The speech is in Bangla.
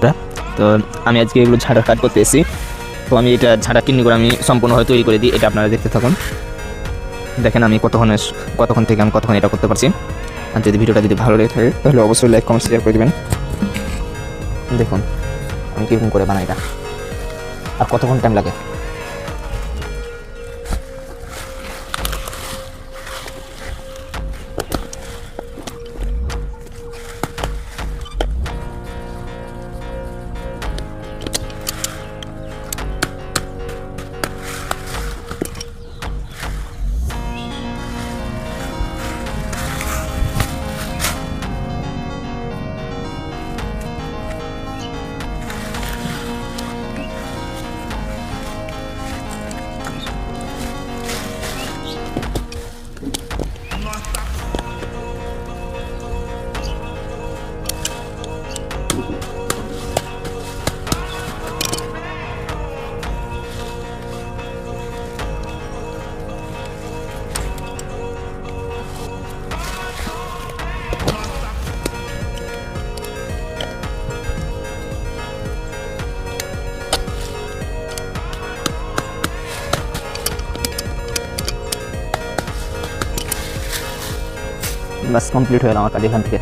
বন্ধুরা। তো আমি আজকে এগুলো ঝাড়ার কাজ করতে এসেছি। তো আমি এটা ঝাড়া কিডনি করে আমি সম্পূর্ণভাবে তৈরি করে দিই। এটা আপনারা দেখতে থাকুন, দেখেন আমি কতক্ষণ থেকে আমি কতক্ষণ এটা করতে পারছি। আর যদি ভিডিওটা যদি ভালো লেগে থাকে তাহলে অবশ্যই লাইক কমেন্ট শেয়ার করে দেবেন। দেখুন আমি কীরকম করে বানাই এটা, আর কতক্ষণ টাইম লাগে। বাস কমপ্লিট হয়ে গেল আমার কাজ এখান থেকে।